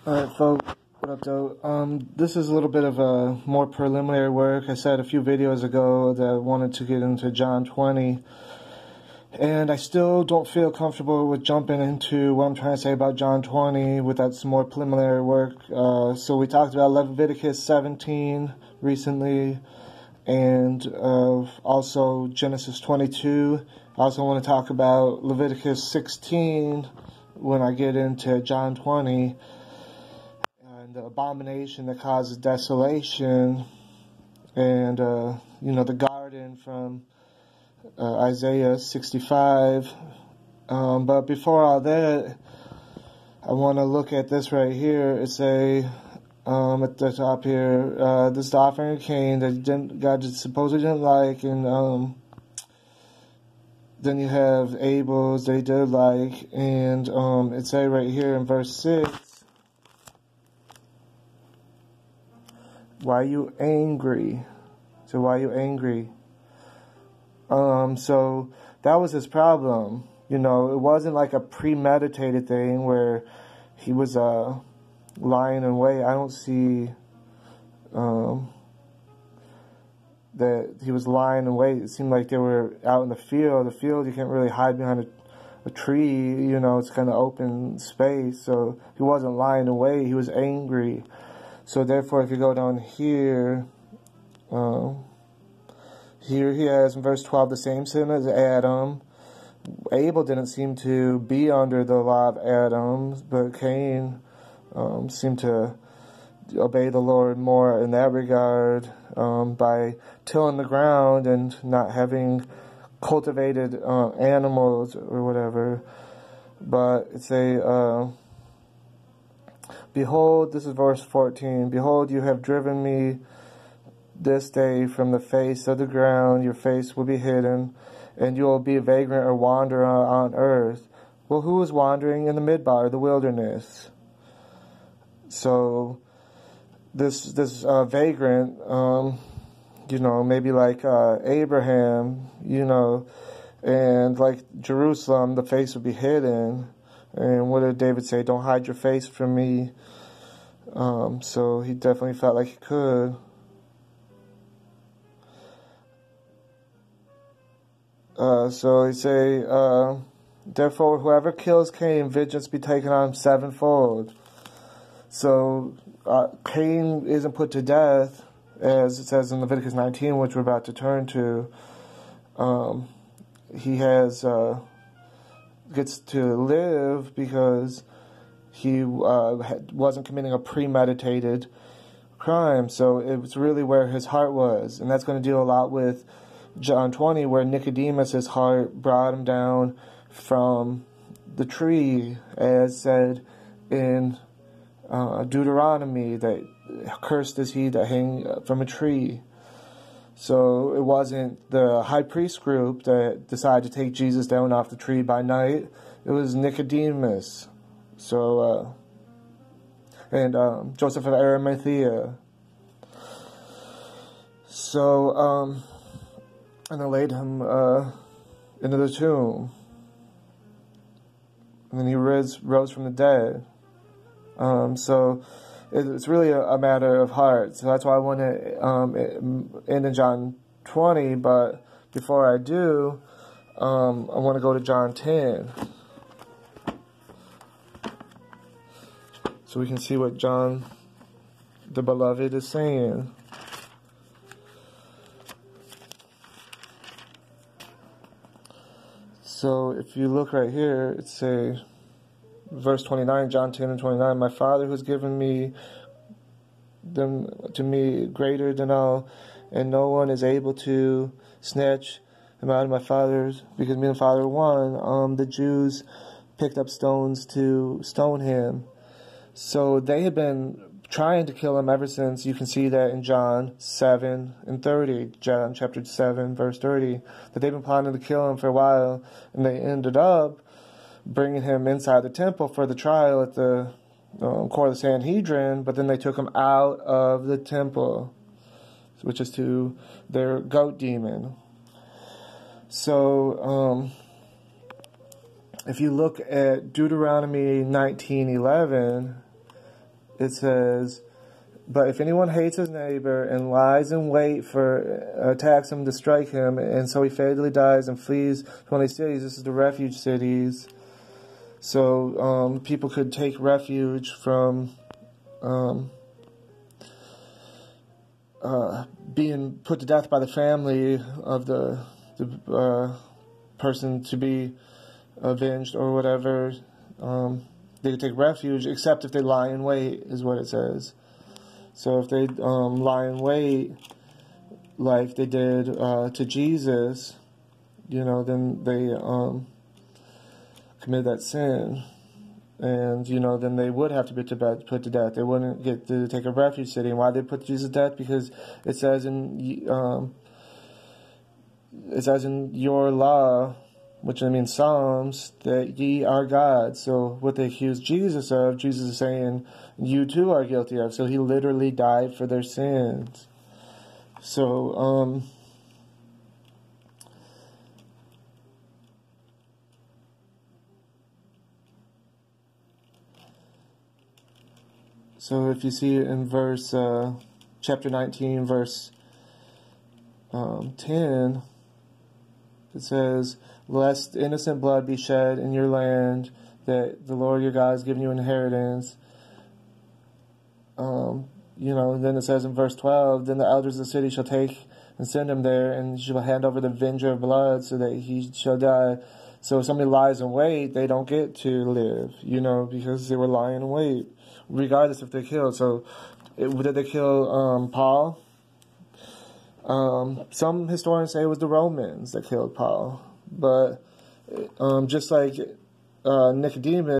Alright, folks, what up, though? This is a little bit of a more preliminary work. I said a few videos ago that I wanted to get into John 20, and I still don't feel comfortable with jumping into what I'm trying to say about John 20 without some more preliminary work. So we talked about Leviticus 17 recently, and also Genesis 22. I also want to talk about Leviticus 16 when I get into John 20. The abomination that causes desolation, and the garden from Isaiah 65. But before all that, I want to look at this right here. It's at the top here. This is the offering of Cain that God supposedly didn't like, and then you have Abel's they did like, and it's right here in verse 6. Why are you angry? So why are you angry? So that was his problem. It wasn't like a premeditated thing where he was lying in wait. I don't see that he was lying in wait. It seemed like they were out in the field. The field, you can't really hide behind a tree. It's kind of open space. So he wasn't lying in wait. He was angry. So therefore, if you go down here, here he has in verse 12 the same sin as Adam. Abel didn't seem to be under the law of Adam, but Cain seemed to obey the Lord more in that regard by tilling the ground and not having cultivated animals or whatever. But it's Behold, this is verse 14, Behold, you have driven me this day from the face of the ground, your face will be hidden, and you will be a vagrant or wanderer on earth. Well, who is wandering in the midbar, the wilderness? So, this vagrant, maybe like Abraham, and like Jerusalem, the face would be hidden. And what did David say? Don't hide your face from me. So he definitely felt like he could. So he say, therefore whoever kills Cain, vengeance be taken on him sevenfold. So Cain isn't put to death, as it says in Leviticus 19, which we're about to turn to. He gets to live because he wasn't committing a premeditated crime. So it was really where his heart was. And that's going to deal a lot with John 20, where Nicodemus' heart brought him down from the tree, as said in Deuteronomy, that cursed is he that hang from a tree. So it wasn't the high priest group that decided to take Jesus down off the tree by night. It was Nicodemus. So, and Joseph of Arimathea. So, and they laid him into the tomb. And then he rose from the dead. So it's really a matter of heart. So that's why I want to end in John 20. But before I do, I want to go to John 10. So we can see what John the Beloved is saying. So if you look right here, it's verse 29, John 10 and 29, my Father who has given me them to me greater than all, and no one is able to snatch them out of my Father's, because me and the Father are one. The Jews picked up stones to stone him. So they had been trying to kill him ever since. You can see that in John 7 and 30, John chapter 7, verse 30, that they've been planning to kill him for a while, and they ended up bringing him inside the temple for the trial at the court of the Sanhedrin, but then they took him out of the temple, which is to their goat demon. So, if you look at Deuteronomy 19:11, it says, "But if anyone hates his neighbor and lies in wait for attacks him to strike him, and so he fatally dies and flees to one of these cities," this is the refuge cities. So people could take refuge from being put to death by the family of the person to be avenged or whatever. They could take refuge, except if they lie in wait, is what it says. So if they lie in wait, like they did to Jesus, then they committed that sin. And, then they would have to be put to death. They wouldn't get to take a refuge city. And why they put Jesus to death? Because it says in your law, which I mean Psalms, that ye are God. So what they accuse Jesus of, Jesus is saying, you too are guilty of. So he literally died for their sins. So, so if you see in chapter 19, verse 10, it says, "Lest innocent blood be shed in your land, that the Lord your God has given you inheritance." Then it says in verse 12, "Then the elders of the city shall take and send him there, and shall hand over the avenger of blood, so that he shall die." So if somebody lies in wait, they don't get to live, because they were lying in wait, regardless if they're killed. So did they kill Paul? Some historians say it was the Romans that killed Paul. But just like Nicodemus,